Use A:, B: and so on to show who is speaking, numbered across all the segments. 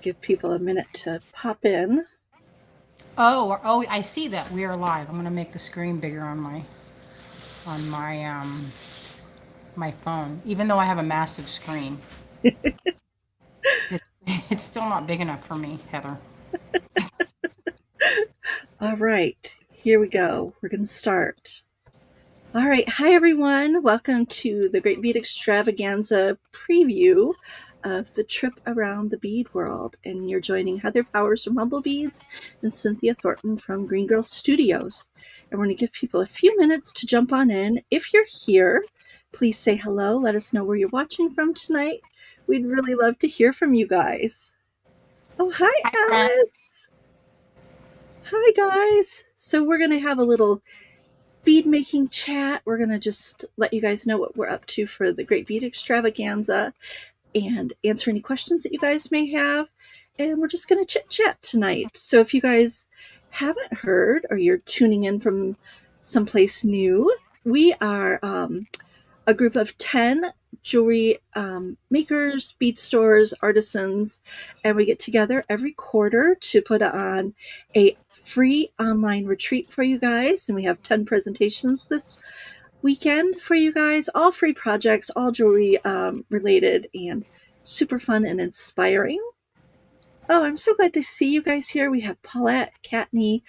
A: Give people a minute to pop in.
B: Oh, I see that we are live. I'm gonna make the screen bigger on my phone, even though I have a massive screen. It's still not big enough for me, Heather.
A: All right, here we go. We're going to start. All right. Hi, everyone. Welcome to the Great Bead Extravaganza preview of the trip around the bead world. And you're joining Heather Powers from Humblebeads and Cynthia Thornton from Green Girl Studios. And we're going to give people a few minutes to jump on in. If you're here, please say hello. Let us know where you're watching from tonight. We'd really love to hear from you guys. Oh, hi,
B: Hi, friend.
A: Alice. Hi, guys. So we're going to have a little bead making chat. We're going to just let you guys know what we're up to for the Great Bead Extravaganza and answer any questions that you guys may have. And we're just going to chit chat tonight. So if you guys haven't heard or you're tuning in from someplace new, we are a group of 10 jewelry makers, bead stores, artisans, and we get together every quarter to put on a free online retreat for you guys. And we have 10 presentations this weekend for you guys, all free projects, all jewelry related, and super fun and inspiring. Oh, I'm so glad to see you guys here. We have Paulette, Katney,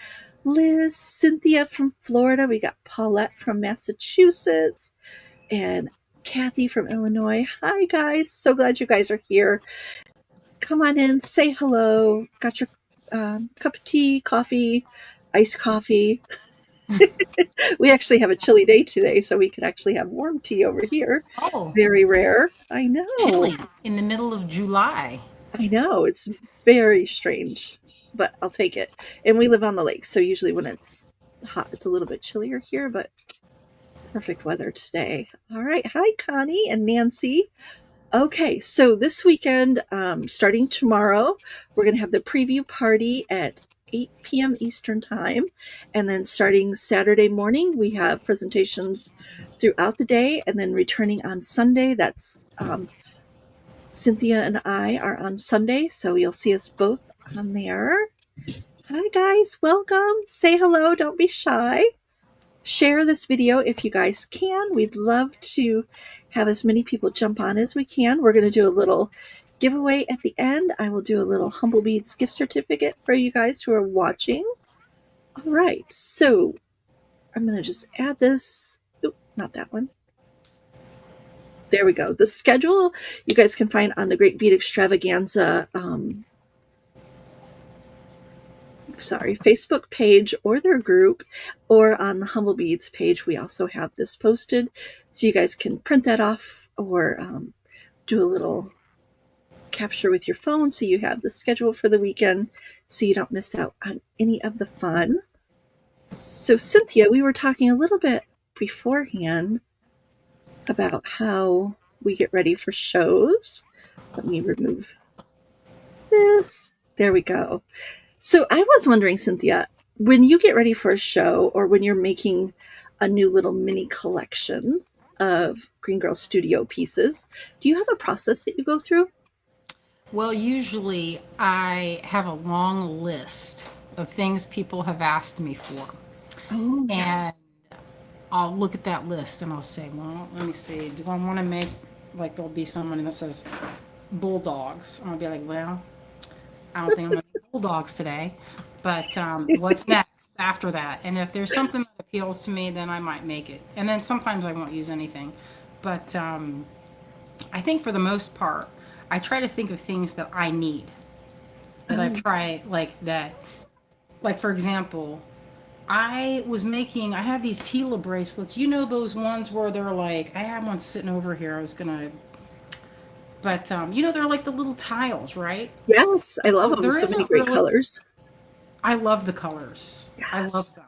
A: Liz, Cynthia from Florida. We got Paulette from Massachusetts, and Kathy from Illinois. Hi, guys. So glad you guys are here. Come on in, say hello. Got your cup of tea, coffee, iced coffee. We actually have a chilly day today, so we could actually have warm tea over here.
B: Oh,
A: Very rare. I know.
B: chilly in the middle of July.
A: I know. It's very strange, but I'll take it. And we live on the lake, so usually when it's hot, it's a little bit chillier here, but perfect weather today. All right. Hi, Connie and Nancy. Okay, so this weekend, starting tomorrow, we're going to have the preview party at 8 p.m. Eastern Time. And then starting Saturday morning, we have presentations throughout the day. And then returning on Sunday, that's Cynthia and I are on Sunday. So you'll see us both on there. Hi, guys. Welcome. Say hello. Don't be shy. Share this video if you guys can. We'd love to have as many people jump on as we can. We're going to do a little giveaway at the end. I will do a little Humblebeads gift certificate for you guys who are watching. All right, so I'm going to just add this. Oop, not that one. There we go. The schedule you guys can find on the Great Bead Extravaganza Facebook page or their group, or on the Humblebeads page. We also have this posted, so you guys can print that off or do a little capture with your phone so you have the schedule for the weekend so you don't miss out on any of the fun. So Cynthia, we were talking a little bit beforehand about how we get ready for shows. Let me remove this. There we go. So I was wondering, Cynthia, when you get ready for a show or when you're making a new little mini collection of Green Girl Studio pieces, do you have a process that you go through?
B: Well, usually I have a long list of things people have asked me for.
A: Oh,
B: And
A: yes.
B: I'll look at that list and I'll say, well, let me see. Do I want to make, like, there'll be someone that says bulldogs. And I'll be like, well, I don't think I'm going to make bulldogs today. But what's next after that? And if there's something that appeals to me, then I might make it. And then sometimes I won't use anything. But I think for the most part, I try to think of things that I need, that I've
A: Oh,
B: tried, like that. Like, for example, I have these Tila bracelets. You know those ones where they're like, I have one sitting over here. I was gonna, but they're like the little tiles, right?
A: yes. I love
B: So
A: them.
B: there
A: So many
B: isn't
A: great
B: really,
A: colors.
B: I love the colors. I
A: Yes.
B: love them.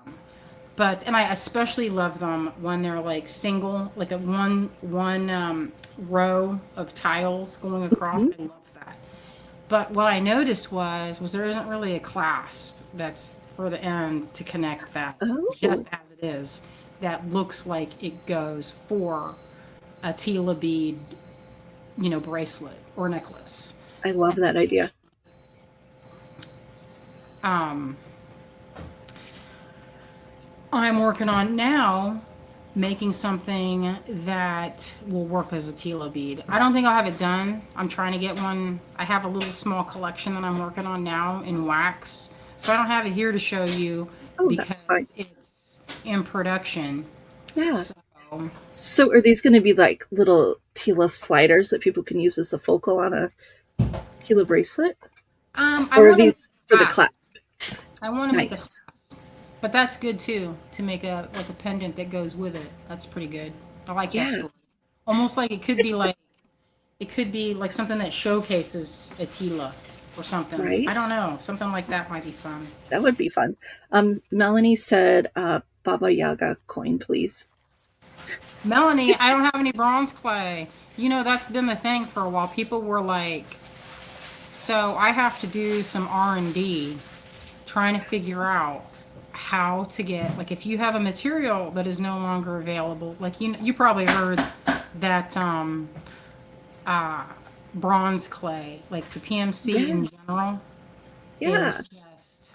B: And I especially love them when they're like single, like a one row of tiles going across.
A: Mhm.
B: I love that. But what I noticed was there isn't really a clasp that's for the end to connect that just
A: Oh,
B: as it is. That looks like it goes for a Tila bead, bracelet or necklace.
A: I love
B: And
A: that idea.
B: um, I'm working on now making something that will work as a Tila bead. I don't think I'll have it done. I'm trying to get one. I have a little small collection that I'm working on now in wax. So I don't have it here to show you
A: Oh, that's fine.
B: because it's in production.
A: Yeah.
B: So
A: So are these going to be like little Tila sliders that people can use as a focal on a Tila bracelet?
B: I
A: Or are
B: want to make
A: these
B: a
A: for the
B: clasp.
A: clasp?
B: I want to make a
A: Nice.
B: but that's good too to make a like a pendant that goes with it. That's pretty good. I like that
A: Yeah,
B: story. Almost like it could be like something that showcases a Tila or something. I don't
A: right?
B: know. Something like that might be fun.
A: That would be fun. Melanie said, Baba Yaga coin, please.
B: Melanie, I don't have any bronze clay. That's been the thing for a while. People were like, so I have to do some R&D trying to figure out how to get, like, if you have a material that is no longer available, like you probably heard that uh bronze clay, like the PMC in
A: Yes.
B: general is
A: Yeah.
B: just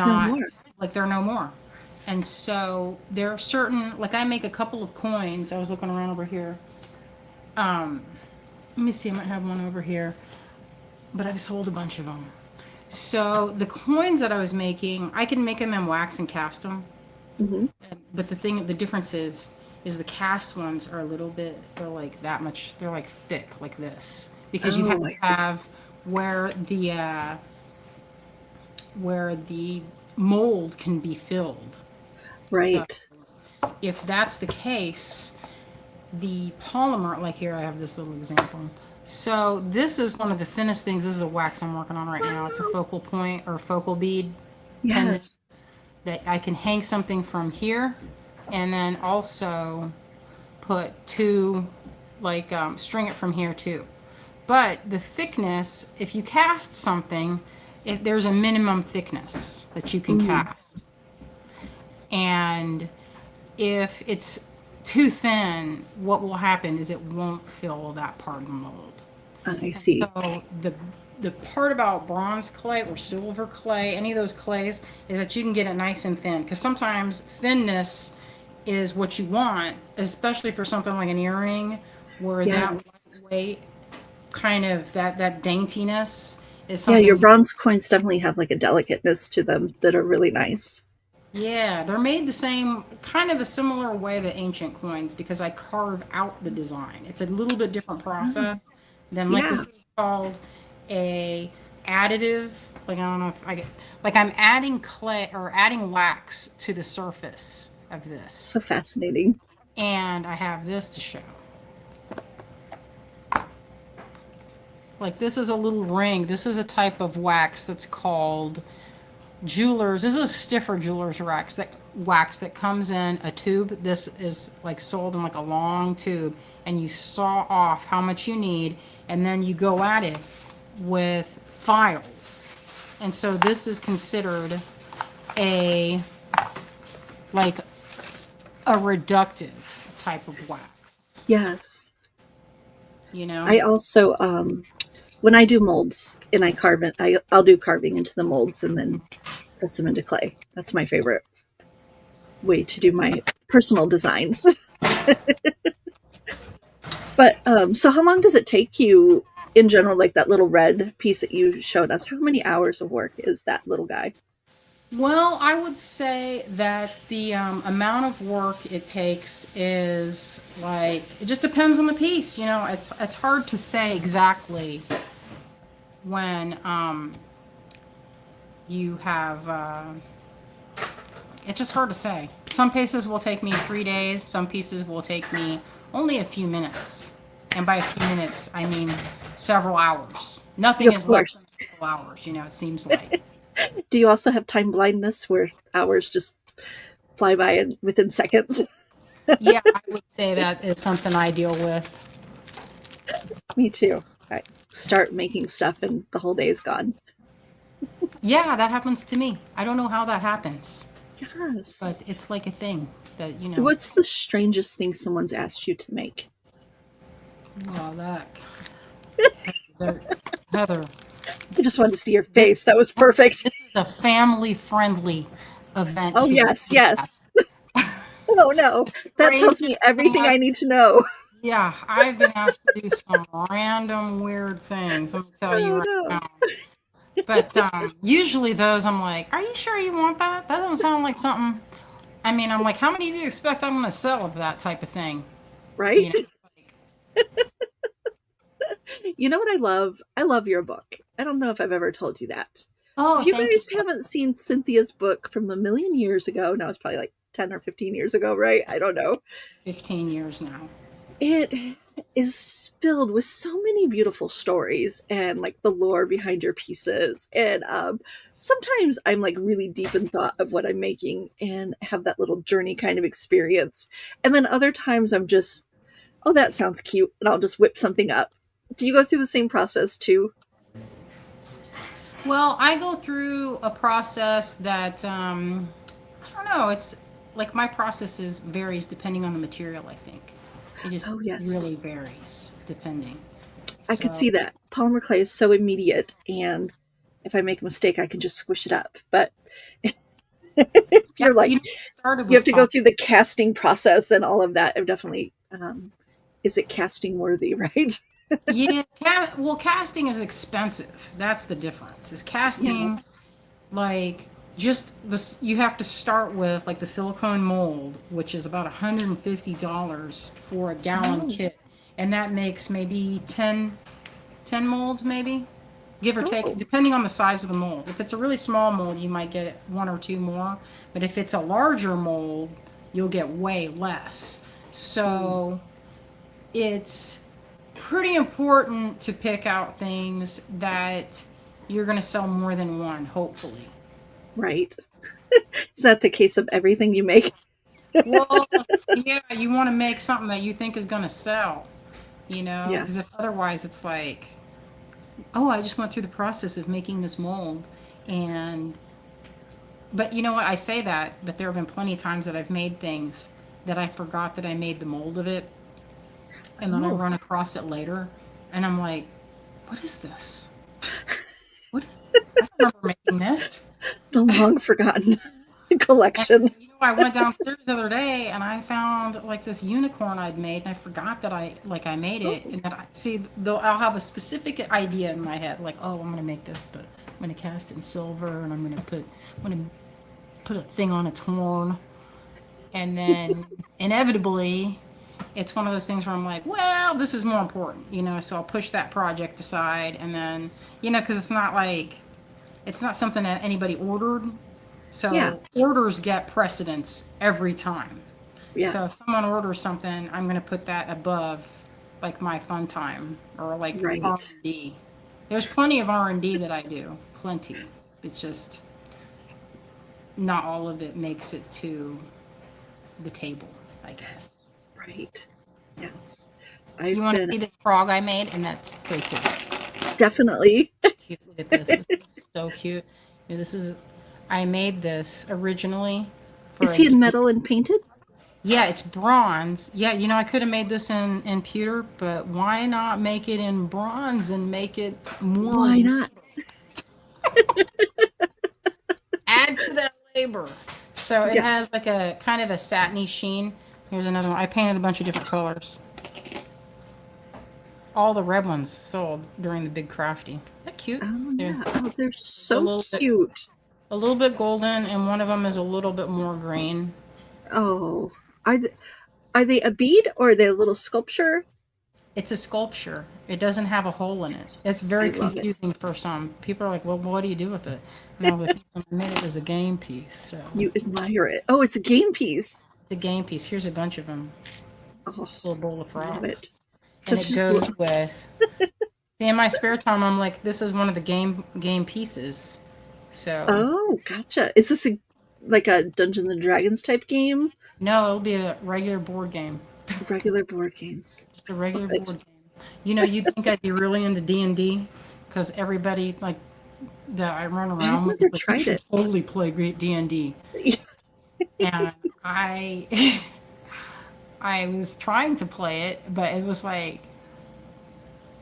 A: No
B: not,
A: more.
B: like, there are no more. And so there are certain, like, I make a couple of coins. I was looking around over here. Um, Let me see, I might have one over here, but I've sold a bunch of them. So the coins that I was making, I can make them in wax and cast them.
A: Hmm.
B: But the difference is the cast ones are a little bit, they're like that much, they're like thick, like this, because you have
A: Oh, I
B: to
A: see.
B: have where the mold can be filled. So
A: Right.
B: if that's the case, the polymer, like here I have this little example. So this is one of the thinnest things. This is a wax I'm working on right now. It's a focal point or focal bead pendant
A: Yes.
B: that I can hang something from here and then also put two, like, string it from here too. But the thickness, if you cast something, there's a minimum thickness that you can
A: Mm,
B: cast. And if it's too thin, what will happen is it won't fill that part of the mold.
A: I
B: And
A: see.
B: so the part about bronze clay or silver clay, any of those clays, is that you can get it nice and thin. Because sometimes thinness is what you want, especially for something like an earring, where that
A: Yes.
B: lightweight kind of that daintiness is
A: Yeah, your
B: something you.
A: bronze coins definitely have like a delicateness to them that are really nice.
B: Yeah, they're made the same, kind of a similar way that ancient coins, because I carve out the design. It's a little bit different
A: Oh,
B: process than, like,
A: yeah,
B: this is called a additive. Like, I don't know if I get, like, I'm adding clay or adding wax to the surface of this.
A: so fascinating.
B: And I have this to show. Like, this is a little ring. This is a type of wax that's called jewelers. This is a stiffer jewelers wax that comes in a tube. This is like sold in like a long tube, and you saw off how much you need, and then you go at it with files. And so this is considered a like a reductive type of wax,
A: Yes.
B: you know?
A: I also, when I do molds and I carve it, I'll do carving into the molds and then press them into clay. That's my favorite way to do my personal designs. But so how long does it take you in general, like that little red piece that you showed us? How many hours of work is that little guy?
B: Well, I would say that the amount of work it takes is, like, it just depends on the piece. It's hard to say exactly when you have. It's just hard to say. Some pieces will take me 3 days. Some pieces will take me only a few minutes, and by a few minutes, I mean several hours.
A: Yeah,
B: Nothing
A: of
B: is less
A: course.
B: than a couple hours. It seems like.
A: Do you also have time blindness where hours just fly by within seconds?
B: Yeah, I would say that is something I deal with.
A: Me too. start making stuff and the whole day is gone.
B: Yeah, that happens to me. I don't know how that happens,
A: Yes.
B: but it's like a thing that,
A: So what's the strangest thing someone's asked you to make?
B: well, Heather, Heather,
A: I just wanted to see your
B: this,
A: face. That was perfect.
B: this is a family-friendly event
A: Oh,
B: here.
A: yes, yes. Oh, no.
B: The
A: That tells me
B: strangest thing
A: everything I need to know.
B: yeah, I've been asked to do some random weird things. Let me tell you
A: Oh,
B: right
A: no.
B: now. But usually those, I'm like, are you sure you want that? That doesn't sound like something. I mean, I'm like, how many do you expect I'm going to sell of that type of thing? You
A: Right?
B: know, like,
A: You know what I love? I love your book. I don't know if I've ever told you that. If
B: oh,
A: you
B: thank you.
A: guys haven't seen Cynthia's book from a million years ago, now it's probably like 10 or 15 years ago, right? I don't know.
B: 15 years now.
A: It is filled with so many beautiful stories and like the lore behind your pieces. And sometimes I'm like really deep in thought of what I'm making and have that little journey kind of experience. And then other times I'm just, oh, that sounds cute. And I'll just whip something up. Do you go through the same process too?
B: Well, I go through a process that I don't know. It's like my processes varies depending on the material. I think it just
A: Oh,
B: really
A: yes.
B: varies depending.
A: I could
B: So
A: see that. Polymer clay is so immediate. And if I make a mistake, I can just squish it up. But if
B: yeah,
A: you're like,
B: started
A: you have
B: with
A: to go through the casting process and all of that, I've definitely, is it casting worthy, right?
B: yeah, well, casting is expensive. That's the difference. Is casting
A: Yes.
B: like just this? You have to start with like the silicone mold, which is about $150 for a gallon
A: Oh,
B: kit, and that makes maybe 10 molds, maybe give or take,
A: oh,
B: depending on the size of the mold. If it's a really small mold, you might get one or two more, but if it's a larger mold, you'll get way less.
A: mm,
B: So it's pretty important to pick out things that you're going to sell more than one, hopefully.
A: right. Is that the case of everything you make?
B: Well, yeah, you want to make something that you think is going to sell,
A: Yeah.
B: because if otherwise it's like, oh, I just went through the process of making this mold. And, but you know what? I say that, but there have been plenty of times that I've made things that I forgot that I made the mold of it. And then I
A: Oh,
B: run across it later and I'm like, what is this? What? I don't remember making this.
A: the long forgotten
B: And,
A: collection.
B: I went downstairs the other day and I found like this unicorn I'd made, and I forgot that I made it,
A: Oh,
B: and that I see though I'll have a specific idea in my head, like, oh, I'm gonna make this, but I'm gonna cast it in silver, and I'm gonna put a thing on its horn, and then inevitably, it's one of those things where I'm like, well, this is more important, so I'll push that project aside, and then because it's not something that anybody ordered.
A: yeah.
B: So orders get precedence every time. So if
A: Yes.
B: someone orders something, I'm going to put that above like my fun time or like
A: Right.
B: R&D. There's plenty of R&D that I do, plenty. It's just not all of it makes it to the table, I guess.
A: Right. Yes.
B: You
A: I've
B: want to
A: been
B: see this frog I made? And that's pretty cool.
A: definitely.
B: Cute. Look at this. It's so cute. This is I made this originally for
A: Is
B: a
A: he in
B: game.
A: metal and painted?
B: Yeah, it's bronze. Yeah, I could have made this in pewter, but why not make it in bronze and make it more
A: Why not?
B: add to that labor. So it
A: Yeah.
B: has like a kind of a satiny sheen. Here's another one. I painted a bunch of different colors. All the red ones sold during the big crafty. Isn't that cute?
A: Oh,
B: They're
A: yeah. Oh, they're
B: a
A: so
B: little bit
A: cute.
B: golden, and one of them is a little bit more green.
A: Oh, are they, are they a bead or are they a little sculpture?
B: It's a sculpture. It doesn't have a hole in it. It's
A: I
B: very
A: love it.
B: confusing for some. People are like, well, what do you do with it? And I was like, I made it as a game piece. So
A: You admire it. Oh, it's a game piece.
B: it's a game piece. Here's a bunch of them.
A: Oh,
B: A little bowl of
A: love
B: frogs.
A: it.
B: And
A: That's
B: it
A: just
B: goes
A: love.
B: with, see, in my spare time, I'm like, this is one of the game pieces. So,
A: Oh, gotcha. Is this like a Dungeons and Dragons type game?
B: no, it'll be a regular board game.
A: Regular board games.
B: Just a
A: Love
B: regular
A: it.
B: board game. You know, you'd think I'd be really into D&D because everybody like that I run
A: I have
B: around with is
A: never
B: like, you
A: tried
B: should
A: it.
B: totally play great D&D. And I I was trying to play it, but it was like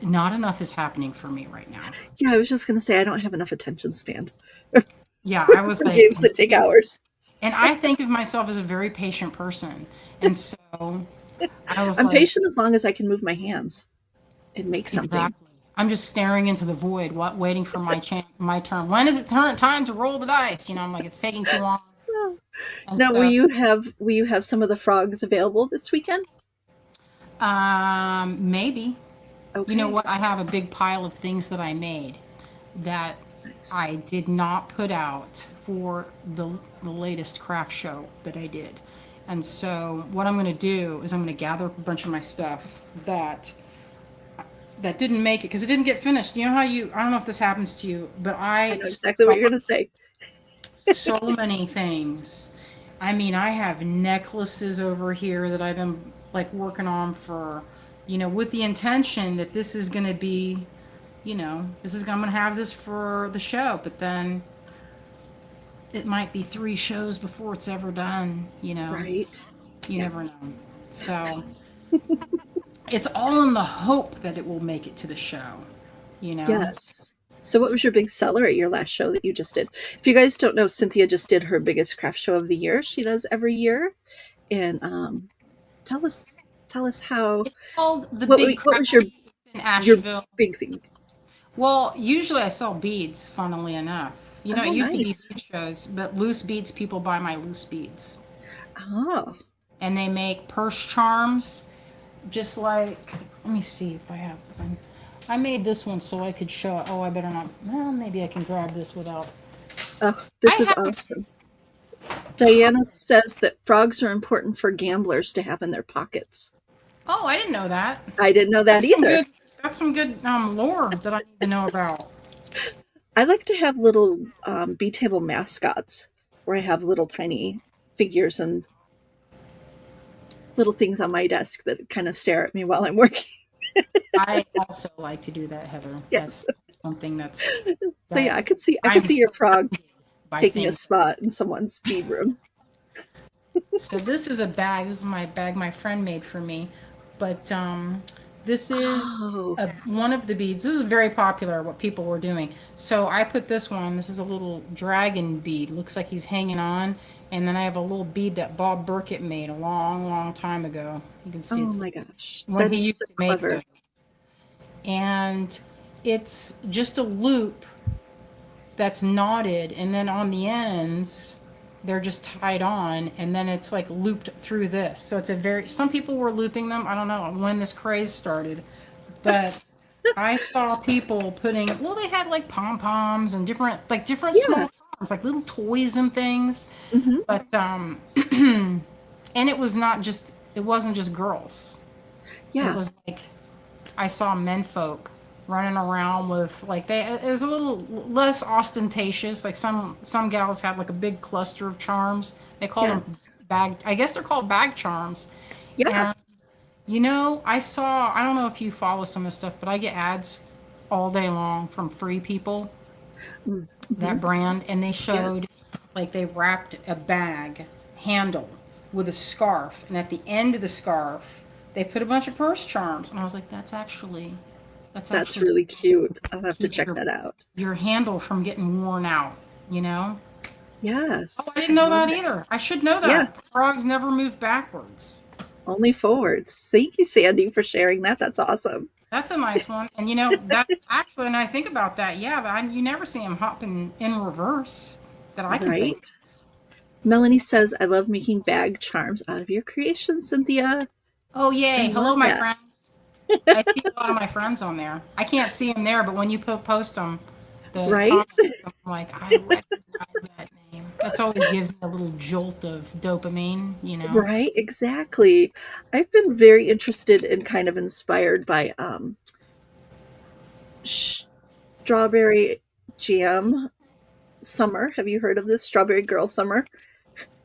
B: not enough is happening for me right now.
A: Yeah, I was just gonna say I don't have enough attention span
B: Yeah, I was
A: for
B: like,
A: games that take hours.
B: and I think of myself as a very patient person. And so I was
A: I'm
B: like,
A: patient as long as I can move my hands and make something.
B: exactly. I'm just staring into the void, what waiting for my turn. When is it time to roll the dice? You know, I'm like, it's taking too long.
A: Oh.
B: And
A: Now,
B: so
A: will you have some of the frogs available this weekend?
B: maybe. You know
A: Okay,
B: what? I have a big pile of things that I made that
A: nice.
B: I did not put out for the latest craft show that I did. And so what I'm going to do is I'm going to gather up a bunch of my stuff that didn't make it because it didn't get finished. You know how I don't know if this happens to you, but
A: I
B: I
A: know exactly what you're gonna say.
B: so many things. I mean, I have necklaces over here that I've been like working on for, with the intention that this is going to be, I'm going to have this for the show, but then it might be 3 shows before it's ever done,
A: Right?
B: You
A: Yeah.
B: never know. So it's all in the hope that it will make it to the show, you know?
A: Yes. So, what was your big seller at your last show that you just did? If you guys don't know, Cynthia just did her biggest craft show of the year. She does every year, and tell us, tell us how.
B: It's called the
A: What
B: Big
A: what
B: Craft
A: was
B: in
A: your
B: Asheville.
A: big thing?
B: Well, usually I sell beads, funnily enough. It
A: Oh,
B: used to be
A: nice.
B: bead shows, but loose beads, people buy my loose beads.
A: Oh,
B: And they make purse charms, just like, let me see if I have one. I made this one so I could show it. Oh, I better not. Well, maybe I can grab this without.
A: oh,
B: I
A: this is
B: have.
A: awesome. Diana says that frogs are important for gamblers to have in their pockets.
B: Oh, I didn't know that.
A: I didn't know that
B: That's some
A: either.
B: good. That's some good lore that I need to know about.
A: I like to have little B table mascots where I have little tiny figures and little things on my desk that kind of stare at me while I'm working.
B: I also like to do that, Heather. That's
A: Yes.
B: something
A: So yeah,
B: that
A: I could
B: I'm
A: see your frog
B: surrounded by
A: taking a
B: things.
A: spot in someone's bead room.
B: So this is a bag. This is my bag my friend made for me. But this is
A: Oh,
B: one of the beads. This is very popular, what people were doing. So I put this one. This is a little dragon bead. Looks like he's hanging on. And then I have a little bead that Bob Burkett made a long, long time ago. You can see
A: oh
B: it's
A: my gosh.
B: when he
A: That's so
B: used to make
A: clever.
B: them. And it's just a loop that's knotted, and then on the ends they're just tied on, and then it's like looped through this. So it's a very, some people were looping them. I don't know when this craze started, but I saw people putting, well, they had like pom poms and different
A: Yeah.
B: small charms, like little toys and things.
A: Hmm.
B: But and it wasn't just girls. It
A: Yeah.
B: was like I saw menfolk running around with like, they it was a little less ostentatious. Like some gals had like a big cluster of charms. They call them
A: Yes.
B: bag. I guess they're called bag charms.
A: Yeah.
B: And I don't know if you follow some of this stuff, but I get ads all day long from Free People,
A: Mm-hmm.
B: that brand, and they showed
A: Yes.
B: like they wrapped a bag handle with a scarf, and at the end of the scarf they put a bunch of purse charms, and I was like, that's
A: That's
B: actually
A: really cute. I'll have to
B: keeps
A: check that out.
B: your handle from getting worn out, you know? Oh, I
A: Yes. I
B: didn't know
A: love
B: that
A: it.
B: either. I should know
A: Yeah.
B: that. Frogs never move backwards.
A: Only forwards. Thank you, Sandy, for sharing that. That's awesome.
B: That's a nice one. And that's actually, and I think about that, yeah, you never see them hopping in reverse that I can think.
A: Right? Melanie says, I love making bag charms out of your creation, Cynthia.
B: Oh,
A: I
B: yay. Hello,
A: love
B: my
A: that.
B: friends. I see a lot of my friends on there. I can't see them there, but when you post them, the
A: Right?
B: comments, I'm like, I recognize that name. That's always gives me a little jolt of dopamine.
A: Right? Exactly. I've been very interested and kind of inspired by strawberry jam summer. Have you heard of this? Strawberry Girl Summer?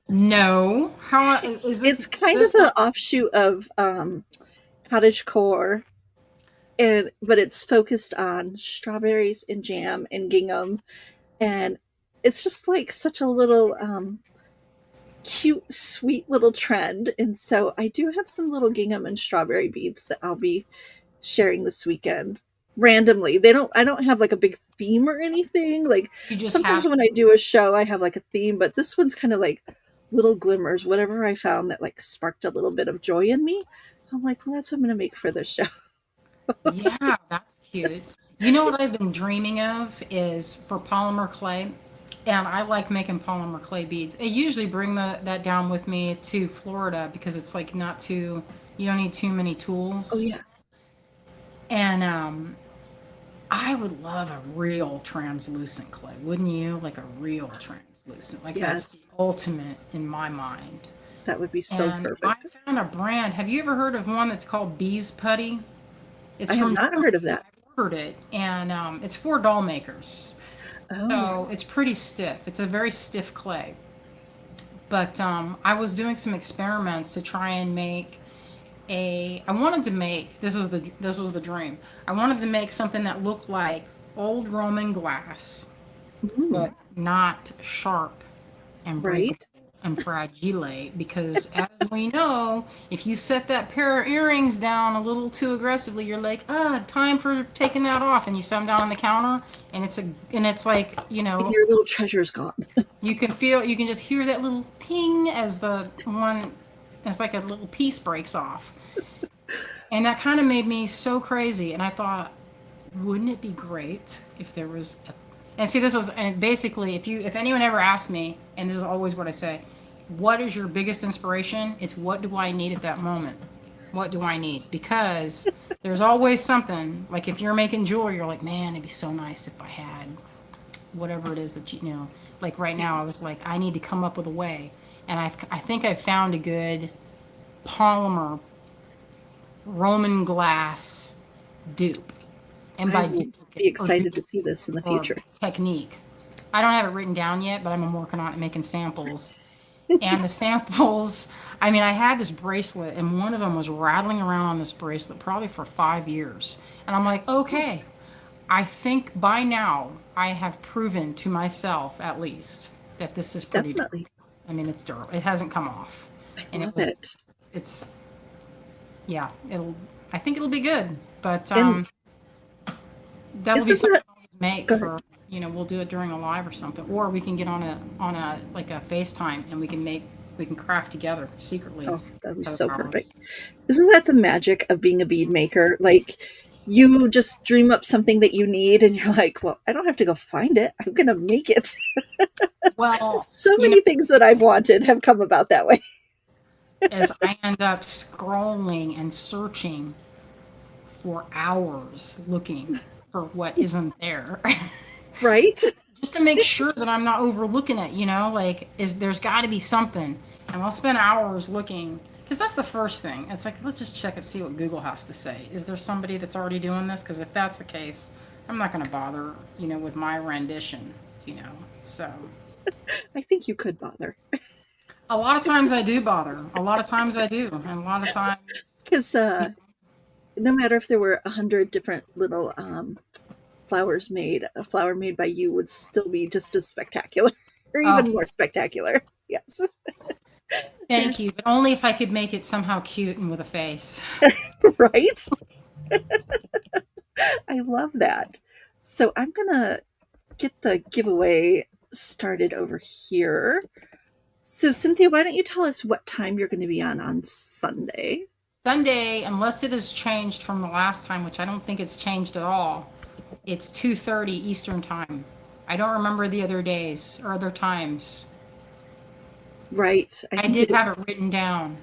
B: No. How is this
A: It's kind of
B: this
A: an
B: like
A: offshoot of cottage core but it's focused on strawberries and jam and gingham, and it's just like such a little cute, sweet little trend. And so I do have some little gingham and strawberry beads that I'll be sharing this weekend randomly. I don't have like a big theme or anything. Like
B: You just
A: sometimes
B: have
A: when I do a show, I have like a theme, but this one's kind of like little glimmers, whatever I found that like sparked a little bit of joy in me. I'm like, well, that's what I'm going to make for this show.
B: Yeah, that's cute. You know what I've been dreaming of is for polymer clay, and I like making polymer clay beads. I usually bring that down with me to Florida because it's like not too, you don't need too many
A: Oh,
B: tools.
A: yeah.
B: And I would love a real translucent clay, wouldn't you? Like a real translucent. Like that's the
A: Yes.
B: ultimate in my mind.
A: That would be so
B: And I
A: perfect.
B: found a brand. Have you ever heard of one that's called Bees Putty?
A: I
B: It's
A: have
B: from
A: not heard of
B: Germany.
A: that.
B: I ordered it, and it's for doll makers.
A: Oh,
B: So it's pretty stiff. It's a very stiff clay. But I was doing some experiments to try and make I wanted to make, this was the dream. I wanted to make something that looked like old Roman glass,
A: mm,
B: but not sharp and breakable
A: right.
B: and fragile, because as we know, if you set that pair of earrings down a little too aggressively, you're like, time for taking that off, and you set them down on the counter, and it's like,
A: And your little treasure's gone.
B: you can just hear that little ting as like a little piece breaks off. And that kind of made me so crazy. And I thought, wouldn't it be great if there was and see, this is, and basically, if anyone ever asks me, and this is always what I say, what is your biggest inspiration? It's what do I need at that moment? What do I need? Because there's always something, like if you're making jewelry, you're like, man, it'd be so nice if I had whatever it is that like right now, I was
A: Yes.
B: like, I need to come up with a way. And I think I found a good polymer Roman glass dupe. And
A: I
B: by
A: will
B: duplicate
A: be
B: or
A: excited to
B: dupe
A: see this in the
B: or
A: future.
B: technique. I don't have it written down yet, but I'm working on it, making samples. And the samples, I mean, I had this bracelet, and one of them was rattling around on this bracelet probably for 5 years. And I'm like, okay, I think by now I have proven to myself, at least, that this is pretty durable.
A: Definitely.
B: I mean, it's durable. It hasn't come off.
A: I
B: And
A: love it.
B: it's, yeah, I think it'll be good. But
A: And
B: that'll be
A: isn't
B: something
A: that,
B: I'll make
A: go ahead.
B: for, we'll do it during a live or something, or we can get on a like a FaceTime, and we can craft together secretly
A: Oh, that'd be
B: for the
A: so
B: hours.
A: perfect. Isn't that the magic of being a bead maker? Like, you just dream up something that you need, and you're like, well, I don't have to go find it. I'm going to make it.
B: Well,
A: So many things that I've wanted have come about that way.
B: as I end up scrolling and searching for hours looking for what isn't there.
A: Right?
B: Just to make sure that I'm not overlooking it, like there's got to be something, and I'll spend hours looking because that's the first thing. It's like, let's just check and see what Google has to say. Is there somebody that's already doing this? Because if that's the case, I'm not going to bother, with my rendition, So
A: I think you could bother.
B: a lot of times I do bother. A lot of times I do, and a lot of times,
A: Because
B: you
A: no matter if there were 100 different little flowers made, a flower made by you would still be just as spectacular or
B: oh,
A: even more spectacular. Yes.
B: thank
A: There's,
B: you, but only if I could make it somehow cute and with a face.
A: right? I love that. So I'm going to get the giveaway started over here. So, Cynthia, why don't you tell us what time you're going to be on Sunday?
B: Sunday, unless it has changed from the last time, which I don't think it's changed at all, it's 2:30 Eastern time. I don't remember the other days or other times.
A: Right. I
B: I
A: think
B: did
A: it.
B: have it written down,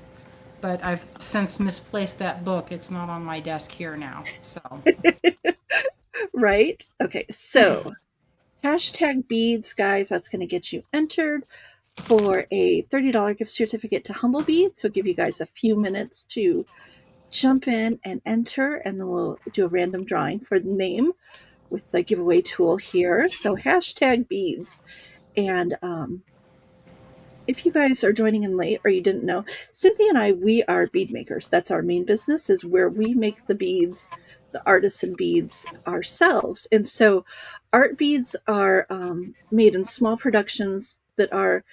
B: but I've since misplaced that book. It's not on my desk here now. So,
A: Right. Okay. So, hashtag beads, guys. That's going to get you entered for a $30 gift certificate to Humblebeads. So, give you guys a few minutes to jump in and enter, and then we'll do a random drawing for the name with the giveaway tool here. So, hashtag beads. And if you guys are joining in late or you didn't know, Cynthia and I, we are bead makers. That's our main business, is where we make the beads, the artisan beads ourselves. And so art beads are made in small productions that are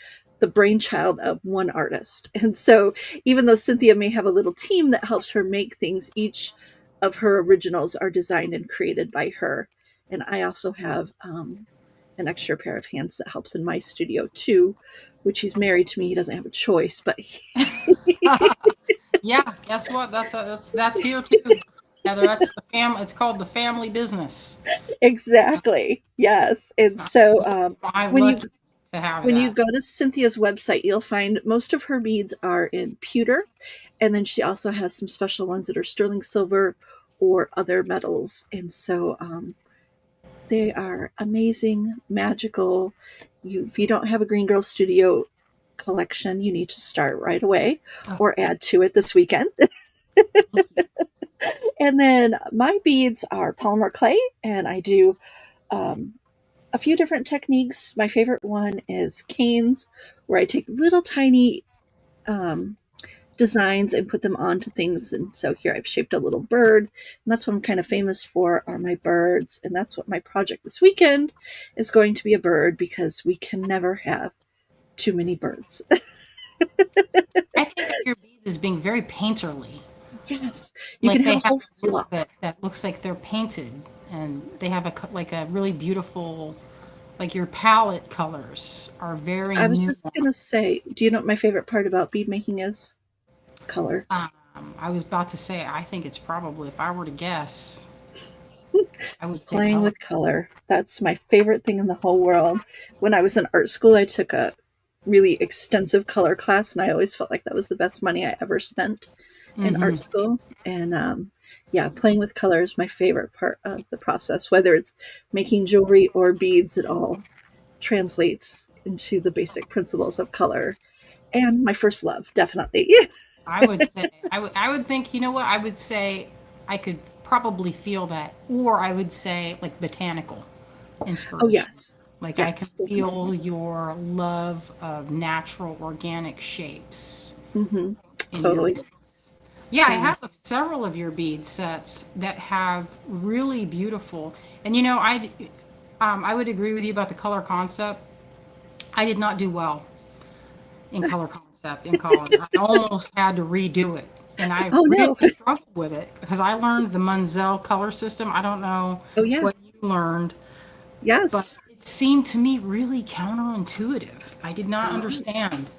A: the brainchild of one artist. And so even though Cynthia may have a little team that helps her make things, each of her originals are designed and created by her. And I also have an extra pair of hands that helps in my studio too, which he's married to me. He doesn't have a choice, but
B: Yeah, guess what? That's here too. Heather, that's the it's called the family business.
A: exactly. Yes. And so
B: I'm
A: when you
B: lucky to have
A: when you
B: that.
A: go to Cynthia's website, you'll find most of her beads are in pewter, and then she also has some special ones that are sterling silver or other metals. And so they are amazing, magical. If you don't have a Green Girl Studio collection, you need to start right away
B: Oh,
A: or add to it this weekend. And then my beads are polymer clay, and I do um, a few different techniques. My favorite one is canes, where I take little tiny um, designs and put them onto things. And so here I've shaped a little bird, and that's what I'm kind of famous for, are my birds. And that's what my project this weekend is going to be, a bird, because we can never have too many birds.
B: I think of your beads as being very painterly.
A: Yes, you can
B: Like
A: have
B: they
A: a
B: have
A: whole
B: a look
A: flock.
B: that looks like they're painted, and they have like a really beautiful, like your palette colors are very
A: I was
B: nuanced.
A: just going to say, do you know what my favorite part about bead making is? Color.
B: I was about to say, I think it's probably, if I were to guess, I would say
A: Playing
B: color.
A: with color. That's my favorite thing in the whole world. When I was in art school, I took a really extensive color class, and I always felt like that was the best money I ever spent in
B: Hmm.
A: art school. And yeah, playing with color is my favorite part of the process, whether it's making jewelry or beads. It all translates into the basic principles of color. And my first love, definitely.
B: I would say, I would think, you know what? I would say I could probably feel that, or I would say like botanical
A: Oh,
B: inspiration.
A: yes.
B: Like I can
A: Yes, definitely.
B: feel your love of natural organic shapes
A: Hmm.
B: in your
A: Totally.
B: beads. Yeah, I have
A: Yes.
B: several of your bead sets that have really beautiful. And I would agree with you about the color concept. I did not do well in color concept in college. I almost had to redo it, and I
A: Oh,
B: really
A: no.
B: struggled with it because I learned the Munsell color system. I don't know
A: Oh, yeah.
B: what you learned, but
A: Yes.
B: it seemed to me really counterintuitive. I did not
A: Oh,
B: understand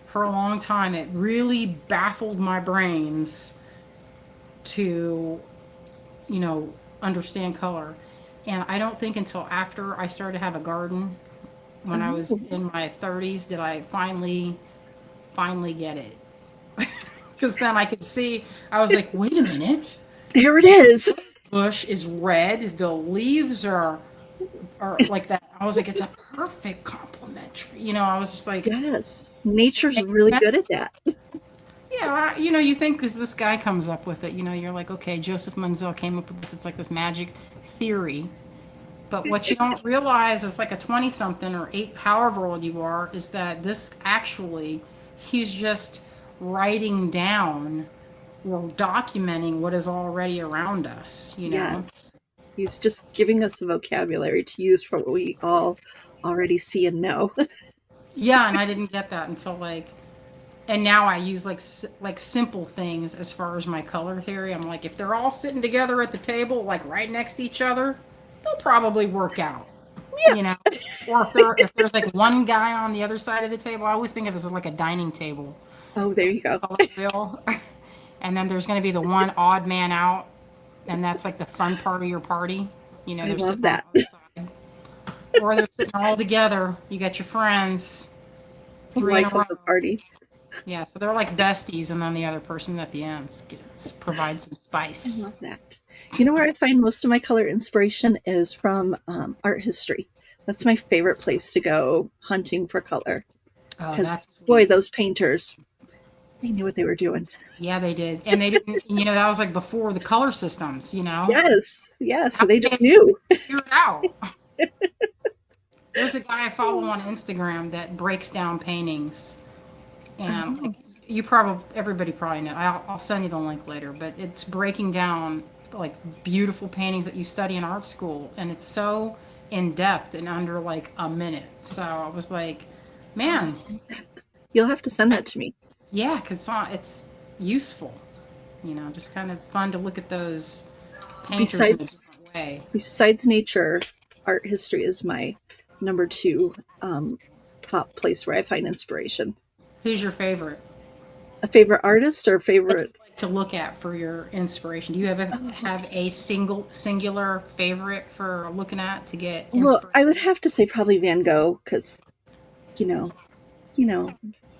B: for a long time. It really baffled my brains to, you know, understand color. And I don't think until after I started to have a garden when I was
A: oh,
B: in my 30s did I finally get it. Because then I could see, I was like, wait a minute,
A: there it is.
B: bush is red, the leaves are like that. I was like, it's a perfect complementary. I was just like,
A: Yes.
B: it
A: Nature's
B: makes
A: really
B: sense.
A: good at that.
B: Yeah, you think because this guy comes up with it, you're like, okay, Joseph Munsell came up with this. It's like this magic theory. But what you don't realize is like a 20 something or eight, however old you are, is that this actually, he's just writing down or documenting what is already around us.
A: Yes. He's just giving us a vocabulary to use for what we all already see and know.
B: Yeah, and I didn't get that until and now I use like simple things as far as my color theory. I'm like, if they're all sitting together at the table, like right next to each other, they'll probably work out.
A: Yeah.
B: you know. Or if there's like one guy on the other side of the table, I always think of it as like a dining table,
A: Oh, there you go.
B: color wheel, and then there's going to be the one odd man out, and that's like the fun part of your party.
A: I
B: They're
A: love
B: sitting on
A: that.
B: the other side, or they're sitting all together. You got your friends, three in a
A: Life
B: row.
A: of the party.
B: Yeah, so they're like besties, and then the other person at the end provides some
A: I
B: spice.
A: love that. You know where I find most of my color inspiration is from art history. That's my favorite place to go hunting for color.
B: Oh,
A: Because,
B: that's
A: boy,
B: sweet.
A: those painters, they knew what they were doing.
B: Yeah, they did, and they didn't. That was like before the color systems.
A: Yes. Yeah. So they just
B: Nowadays,
A: knew.
B: figure it out. There's a guy I follow on Instagram that breaks down paintings. and like
A: Oh,
B: everybody probably know. I'll send you the link later, but it's breaking down like beautiful paintings that you study in art school, and it's so in depth in under like a minute. So I was like, man,
A: you'll have to send that to me.
B: yeah, because it's useful, just kind of fun to look at those painters in a
A: Besides,
B: different way.
A: besides nature, art history is my number two top place where I find inspiration.
B: Who's your favorite
A: A favorite artist or
B: that you
A: favorite?
B: like to look at for your inspiration? Do you
A: Oh,
B: have a singular favorite for looking at to get
A: well, I
B: inspiration?
A: would have to say probably Van Gogh because you know, you know,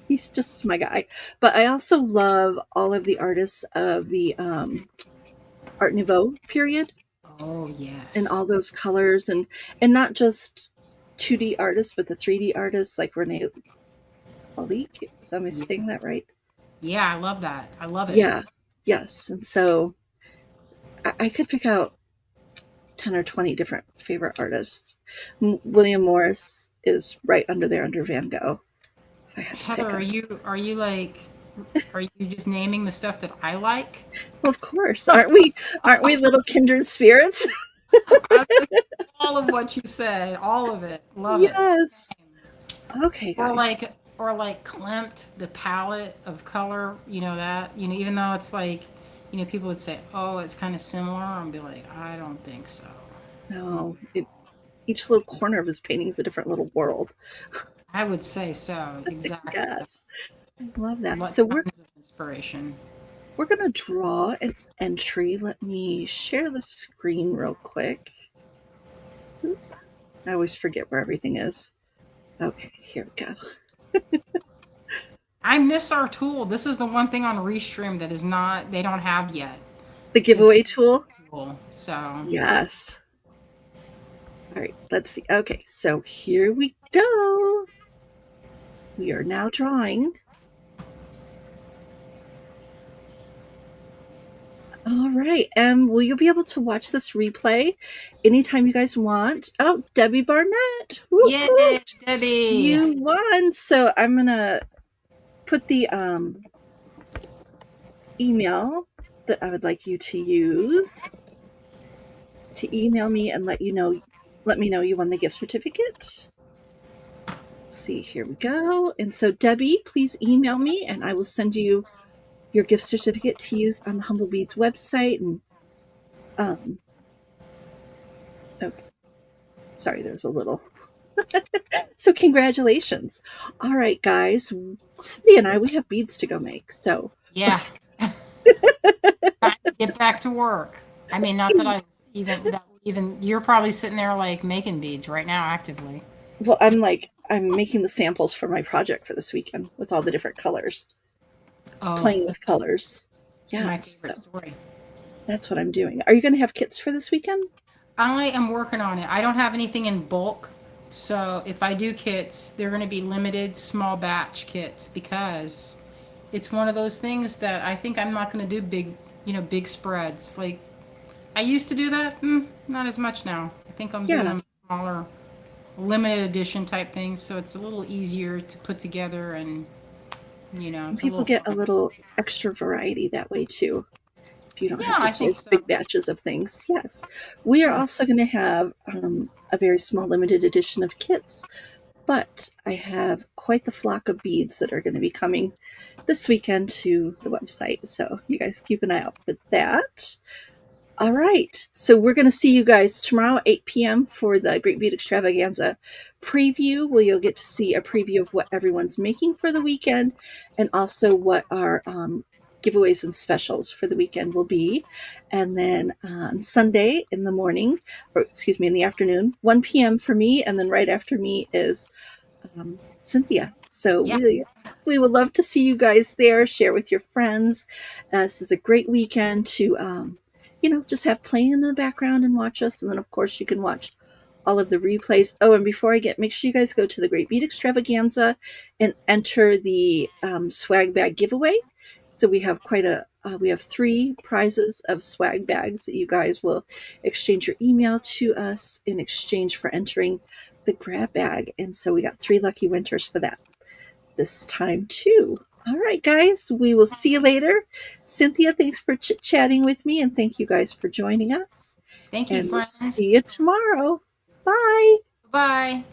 A: he's just my guy. But I also love all of the artists of the Art Nouveau period
B: Oh
A: and
B: yes.
A: all those colors and not just 2D artists, but the 3D artists like Rene Lalique. Is am I
B: Yeah.
A: saying that right?
B: Yeah, I love that. I love it.
A: Yeah, yes. And so I could pick out 10 or 20 different favorite artists. William Morris is right under there under Van Gogh. If I had to
B: Heather,
A: pick them.
B: are you just naming the stuff that I like?
A: Well, of course, aren't we? Aren't we little kindred spirits?
B: I like all of what you said, all of it. Love it.
A: Yes. Okay,
B: Or
A: guys.
B: Klimt, the palette of color, even though it's like, people would say, "Oh, it's kind of similar." I'd be like, "I don't think so."
A: No, each little corner of his painting is a different little world.
B: I would say so, exactly.
A: Yes, I love that.
B: What
A: So
B: tons of inspiration.
A: we're gonna draw an entry. Let me share the screen real quick. Oop, I always forget where everything is. Okay, here we go.
B: I miss our tool. This is the one thing on Restream that they don't have yet,
A: The
B: is the
A: giveaway tool.
B: tool. So,
A: Yes. All right, let's see. Okay, so here we go. We are now drawing. All right. Will you be able to watch this replay anytime you guys want? Oh, Debbie Barnett. Woot
B: yay,
A: woot.
B: Debbie.
A: You won. So I'm going to put the email that I would like you to use to email me and let me know you won the gift certificate. Let's see, here we go. And so Debbie, please email me and I will send you your gift certificate to use on the Humblebeads website. And um, okay, sorry, there's a little. So congratulations. All right, guys. Cynthia and I, we have beads to go make. So
B: Yeah. Time to get back to work. I mean, not that I even you're probably sitting there like making beads right now actively.
A: well, I'm making the samples for my project for this weekend with all the different colors,
B: Oh,
A: playing with colors.
B: my
A: Yes,
B: favorite
A: so
B: story.
A: that's what I'm doing. Are you going to have kits for this weekend?
B: I am working on it. I don't have anything in bulk, so if I do kits, they're going to be limited small batch kits because it's one of those things that I think I'm not going to do big spreads. Like I used to do that, not as much now. I think I'm doing
A: Yeah,
B: them smaller, limited edition type things, so it's a little easier to put together and
A: and
B: it's a
A: people
B: little
A: get a
B: fun.
A: little extra variety that way too. If you don't
B: Yeah,
A: have to
B: I think
A: source
B: so.
A: big batches of things. Yes. We are
B: Yeah.
A: also going to have a very small limited edition of kits, but I have quite the flock of beads that are going to be coming this weekend to the website. So you guys keep an eye out for that. All right. So we're going to see you guys tomorrow, 8 p.m. for the Great Bead Extravaganza preview, where you'll get to see a preview of what everyone's making for the weekend and also what our giveaways and specials for the weekend will be. And then on Sunday in the morning, or excuse me, in the afternoon, 1 p.m. for me. And then right after me is Cynthia. So
B: Yeah.
A: we would love to see you guys there. Share with your friends. This is a great weekend to just have playing in the background and watch us. And then of course you can watch all of the replays. Oh, and before I make sure you guys go to the Great Bead Extravaganza and enter the swag bag giveaway. So we have 3 prizes of swag bags that you guys will exchange your email to us in exchange for entering the grab bag. And so we got 3 lucky winners for that this time too. All right, guys, we will see you later. Cynthia, thanks for chit chatting with me, and thank you guys for joining us.
B: Thank you,
A: And we'll
B: friends.
A: see you tomorrow. Bye.
B: Bye.